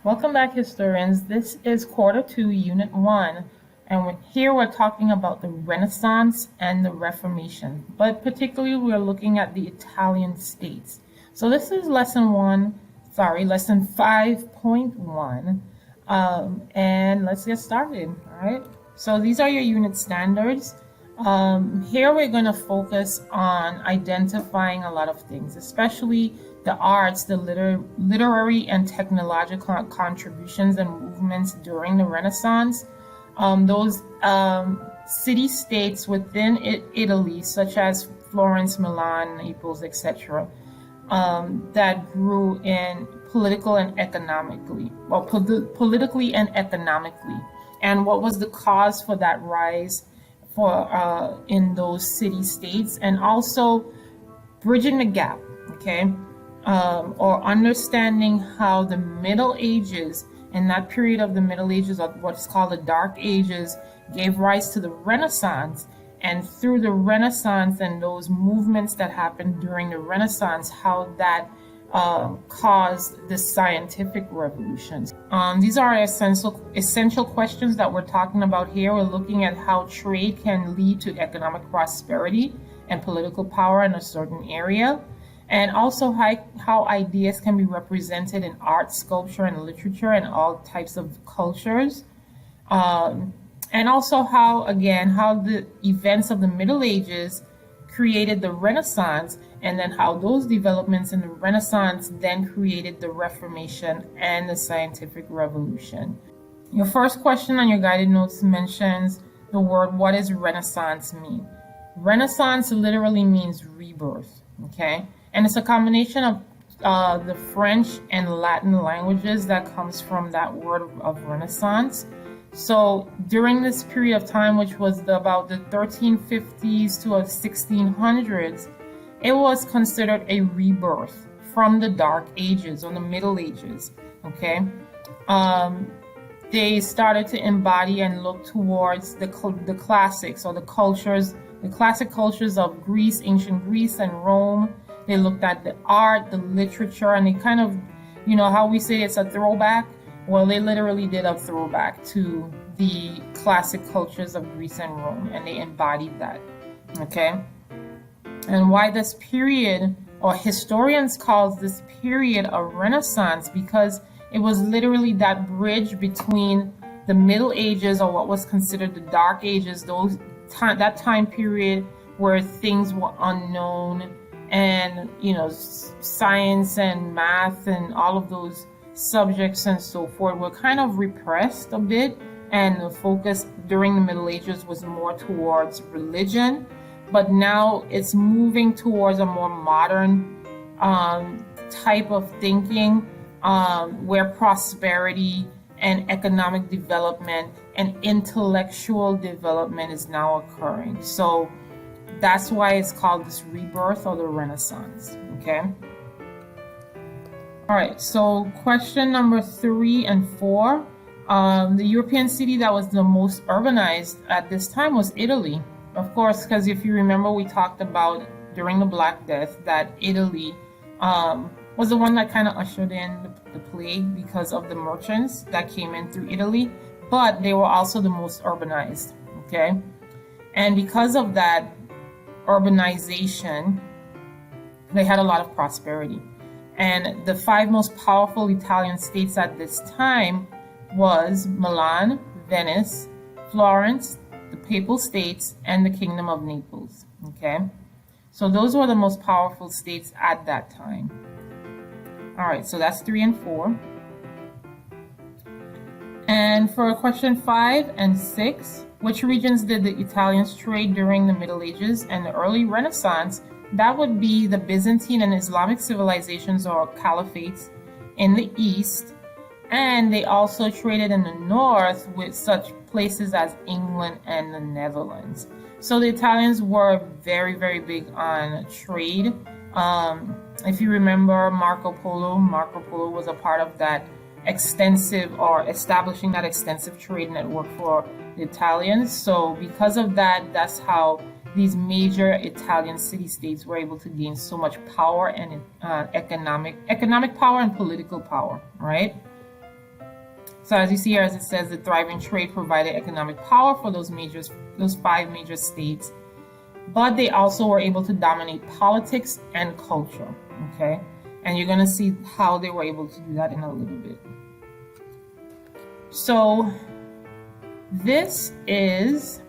Welcome back, historians. This is Q2, Unit 1, and here we're talking about the Renaissance and the Reformation, but particularly we're looking at the Italian states. So this is lesson 5.1, and let's get started, all right? So these are your unit standards. Here we're going to focus on identifying a lot of things, especially the arts, the literary and technological contributions and movements during the Renaissance. Those city-states within Italy, such as Florence, Milan, Naples, etc., that grew in politically and economically, and what was the cause for that rise for in those city-states, and also bridging the gap, okay? Or understanding how the Middle Ages and that period of the Middle Ages, or what's called the Dark Ages, gave rise to the Renaissance. And through the Renaissance and those movements that happened during the Renaissance, how that caused the scientific revolution. These are essential questions that we're talking about here. We're looking at how trade can lead to economic prosperity and political power in a certain area, and also how ideas can be represented in art, sculpture, and literature and all types of cultures. And also how the events of the Middle Ages created the Renaissance, and then how those developments in the Renaissance then created the Reformation and the scientific revolution. Your first question on your guided notes mentions the word, what does Renaissance mean? Renaissance literally means rebirth, okay? And it's a combination of the French and Latin languages that comes from that word of Renaissance. So during this period of time, which was about the 1350s to the 1600s, it was considered a rebirth from the Dark Ages or the Middle Ages, okay? They started to embody and look towards the classics, or the classic cultures of Greece, ancient Greece and Rome. They looked at the art, the literature, and they kind of, how we say it's a throwback. Well, they literally did a throwback to the classic cultures of Greece and Rome, and they embodied that, okay? And why this period, or historians call this period a Renaissance, because it was literally that bridge between the Middle Ages, or what was considered the Dark Ages, that time period where things were unknown, and science and math and all of those subjects and so forth were kind of repressed a bit, and the focus during the Middle Ages was more towards religion. But now it's moving towards a more modern type of thinking, where prosperity and economic development and intellectual development is now occurring. So that's why it's called this rebirth or the Renaissance, okay? All right, so question number 3 and 4. The European city that was the most urbanized at this time was Italy. Of course, because if you remember, we talked about during the Black Death that Italy was the one that kind of ushered in the plague because of the merchants that came in through Italy, but they were also the most urbanized, okay? And because of that urbanization, they had a lot of prosperity. And the 5 most powerful Italian states at this time was Milan, Venice, Florence, the Papal States, and the Kingdom of Naples, okay? So those were the most powerful states at that time. All right, so that's 3 and 4. And for question 5 and 6, which regions did the Italians trade during the Middle Ages and the early Renaissance? That would be the Byzantine and Islamic civilizations, or caliphates, in the east. And they also traded in the north with such places as England and the Netherlands. So the Italians were very, very big on trade. If you remember Marco Polo was a part of that establishing that extensive trade network for the Italians. So because of that, that's how these major Italian city-states were able to gain so much power and economic power and political power, right? So as you see here, as it says, the thriving trade provided economic power for those five major states, but they also were able to dominate politics and culture, okay? And you're gonna see how they were able to do that in a little bit. So this is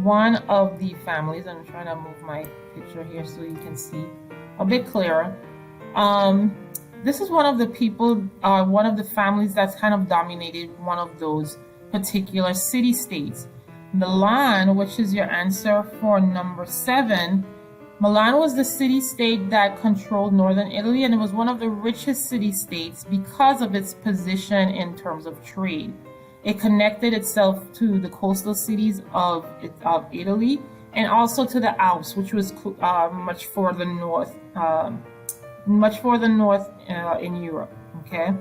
one of the families. I'm trying to move my picture here so you can see a bit clearer. This is one of the people, one of the families that's kind of dominated one of those particular city-states. Milan, which is your answer for number 7. Milan was the city-state that controlled northern Italy, and it was one of the richest city-states because of its position in terms of trade. It connected itself to the coastal cities of Italy and also to the Alps, which was much further north in Europe, okay?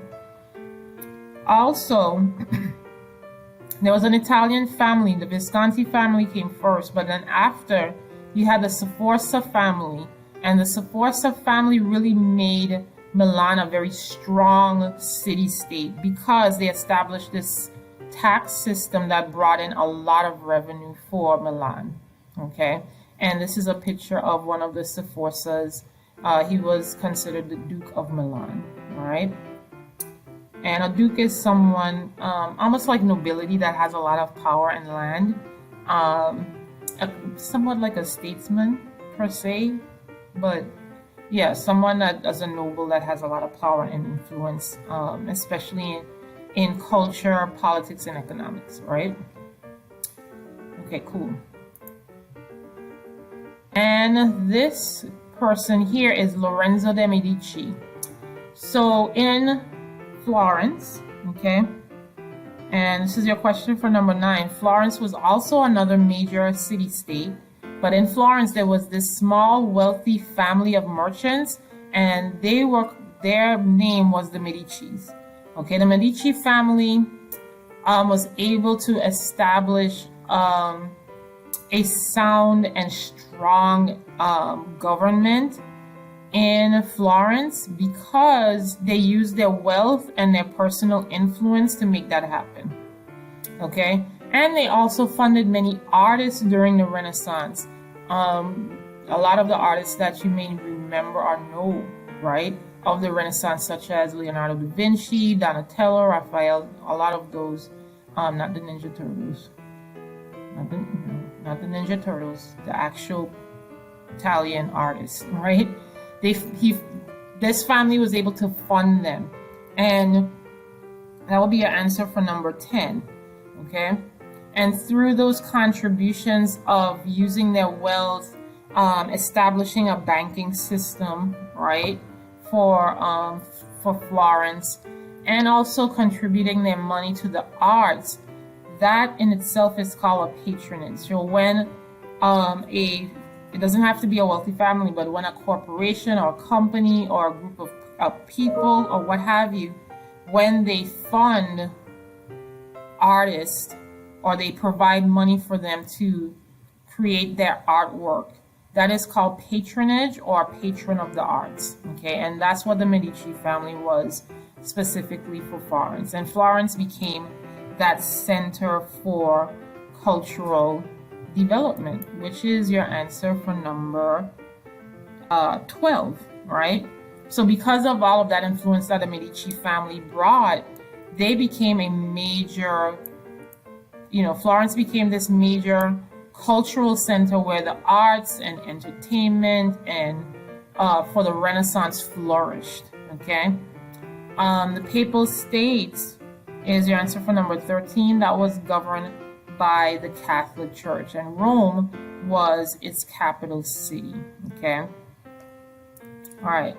Also, there was an Italian family. The Visconti family came first, but then after, you had the Sforza family, and the Sforza family really made Milan a very strong city-state because they established this tax system that brought in a lot of revenue for Milan, okay? And this is a picture of one of the Sforzas. He was considered the Duke of Milan, all right? And a duke is someone almost like nobility that has a lot of power and land, somewhat like a statesman per se, but yeah, someone that is a noble that has a lot of power and influence, especially in culture, politics, and economics, right? Okay, cool. And this person here is Lorenzo de' Medici. So in Florence, okay, and this is your question for number 9. Florence was also another major city-state, but in Florence there was this small, wealthy family of merchants, and their name was the Medicis. Okay, the Medici family was able to establish a sound and strong government in Florence because they used their wealth and their personal influence to make that happen. Okay, and they also funded many artists during the Renaissance. A lot of the artists that you may remember or know, right, of the Renaissance, such as Leonardo da Vinci, Donatello, Raphael, a lot of those, not the Ninja Turtles, not the Ninja Turtles, the actual Italian artists, right? This family was able to fund them, and that will be your answer for number 10, okay? And through those contributions of using their wealth, establishing a banking system, right, for Florence, and also contributing their money to the arts, that in itself is called a patronage. So when it doesn't have to be a wealthy family, but when a corporation or a company or a group of people or what have you, when they fund artists or they provide money for them to create their artwork, that is called patronage or patron of the arts, okay? And that's what the Medici family was specifically for Florence. And Florence became that center for cultural development, which is your answer for number 12, right? So because of all of that influence that the Medici family brought, they became a major, Florence became this major cultural center where the arts and entertainment and for the Renaissance flourished, okay? The Papal States is your answer for number 13. That was governed by the Catholic Church, and Rome was its capital city, okay? All right.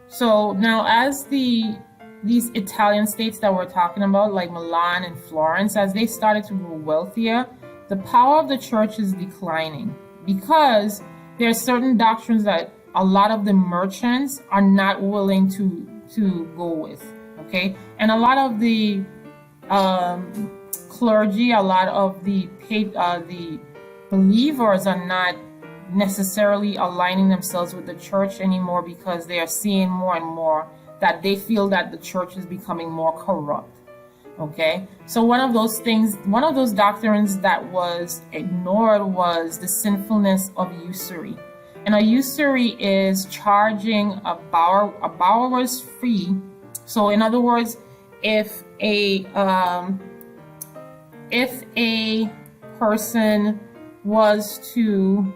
So now as these Italian states that we're talking about, like Milan and Florence, as they started to grow wealthier, the power of the church is declining because there are certain doctrines that a lot of the merchants are not willing to go with, okay? And a lot of the clergy, a lot of the believers are not necessarily aligning themselves with the church anymore because they are seeing more and more that they feel that the church is becoming more corrupt. Okay, so one of those doctrines that was ignored was the sinfulness of usury. And a usury is charging a borrower's fee. So in other words, if a person was to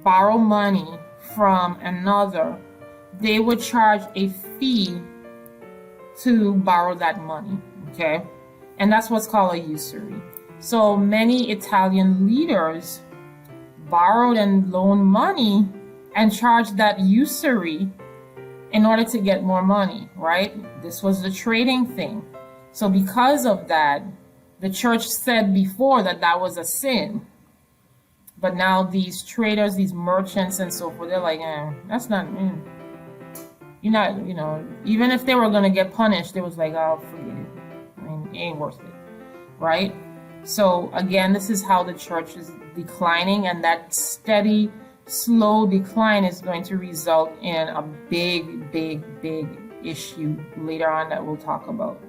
borrow money from another, they would charge a fee to borrow that money. Okay, and that's what's called a usury. So many Italian leaders borrowed and loaned money and charged that usury in order to get more money, right? This was the trading thing. So because of that, the church said before that that was a sin. But now these traders, these merchants and so forth, they're like, that's not, you're not, even if they were going to get punished, they was like, oh, forget it. It ain't worth it, right? So again, this is how the church is declining, and that steady, slow decline is going to result in a big, big, big issue later on that we'll talk about.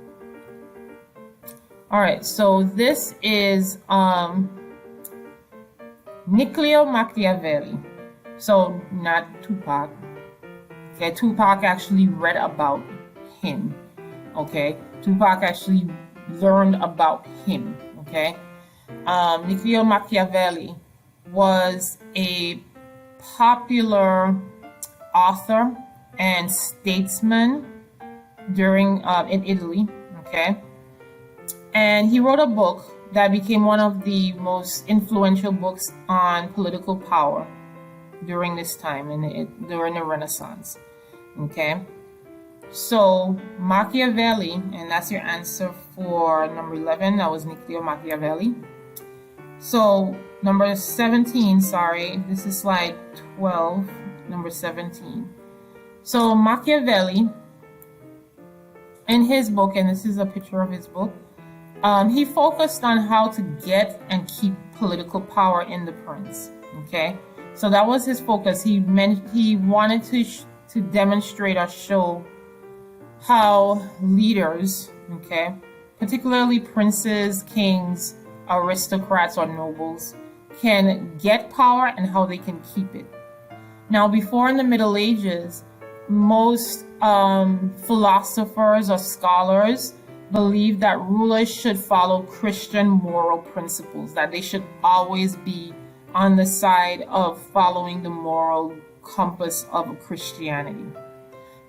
All right, so this is Niccolo Machiavelli. So not Tupac. Okay, Tupac actually read about him. Okay, Tupac actually learned about him. Okay, Niccolo Machiavelli was a popular author and statesman during in Italy. Okay, and he wrote a book that became one of the most influential books on political power during this time during the Renaissance. Okay, so Machiavelli, and that's your answer for number 11. That was Niccolo Machiavelli. So number 17, sorry, this is slide 12, number 17. So Machiavelli, in his book, and this is a picture of his book, he focused on how to get and keep political power in the prince. Okay, so that was his focus. He wanted to demonstrate or show how leaders, okay, particularly princes, kings, aristocrats, or nobles, can get power and how they can keep it. Now, before in the Middle Ages, most philosophers or scholars believed that rulers should follow Christian moral principles, that they should always be on the side of following the moral compass of Christianity.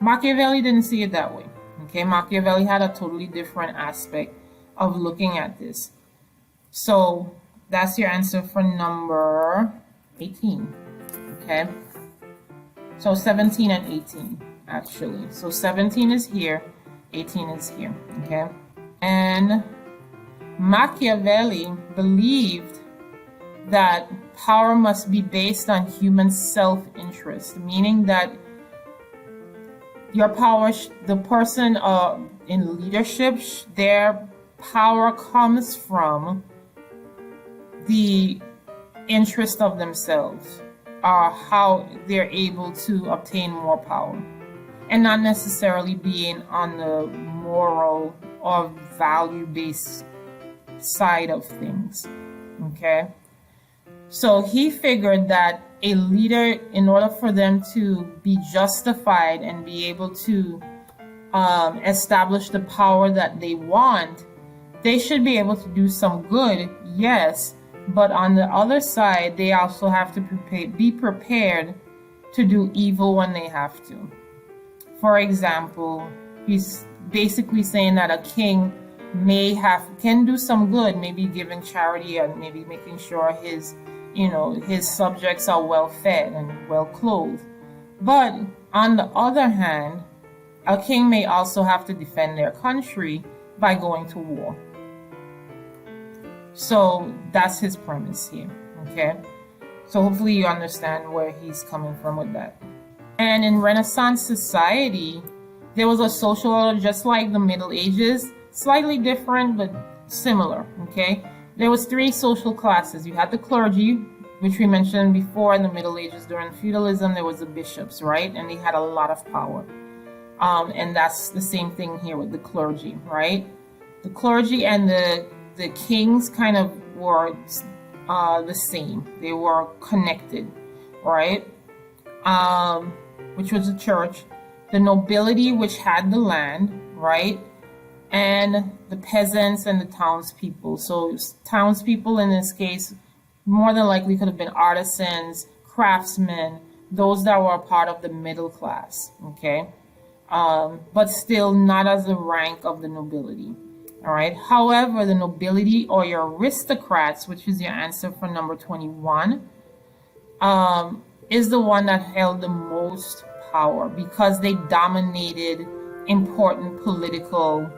Machiavelli didn't see it that way. Okay, Machiavelli had a totally different aspect of looking at this. So that's your answer for number 18. Okay, so 17 and 18 actually. So 17 is here, 18 is here. Okay, and Machiavelli believed that power must be based on human self-interest, meaning that your power, the person in leadership, their power comes from the interest of themselves, or how they're able to obtain more power, and not necessarily being on the moral or value-based side of things. Okay, so he figured that a leader, in order for them to be justified and be able to establish the power that they want, they should be able to do some good, yes, but on the other side, they also have to be prepared to do evil when they have to. For example, he's basically saying that a king can do some good, maybe giving charity and maybe making sure his subjects are well fed and well clothed. But on the other hand, a king may also have to defend their country by going to war. So that's his premise here. Okay, so hopefully you understand where he's coming from with that. And in Renaissance society, there was a social order just like the Middle Ages, slightly different but similar. Okay, there was 3 social classes. You had the clergy, which we mentioned before in the Middle Ages. During feudalism, there was the bishops, right? And they had a lot of power. And that's the same thing here with the clergy, right? The clergy and the kings kind of were the same. They were connected, right? Which was the church, the nobility, which had the land, right? And the peasants and the townspeople. So townspeople in this case more than likely could have been artisans, craftsmen, those that were a part of the middle class, okay? But still not as the rank of the nobility. All right. However, the nobility or your aristocrats, which is your answer for number 21, is the one that held the most power because they dominated important political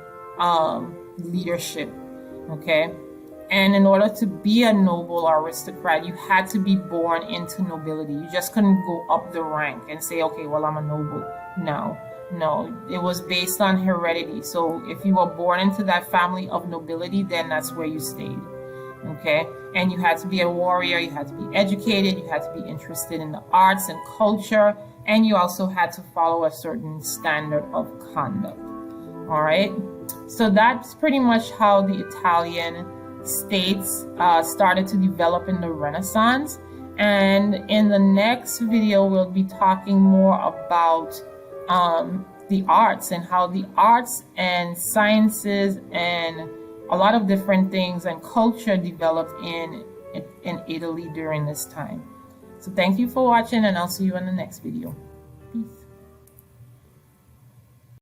leadership. Okay. And in order to be a noble or aristocrat, you had to be born into nobility. You just couldn't go up the rank and say, okay, well, I'm a noble. No, it was based on heredity. So if you were born into that family of nobility, then that's where you stayed. Okay. And you had to be a warrior. You had to be educated. You had to be interested in the arts and culture. And you also had to follow a certain standard of conduct. All right. So that's pretty much how the Italian states started to develop in the Renaissance. And in the next video, we'll be talking more about the arts and how the arts and sciences and a lot of different things and culture developed in Italy during this time. So thank you for watching, and I'll see you in the next video.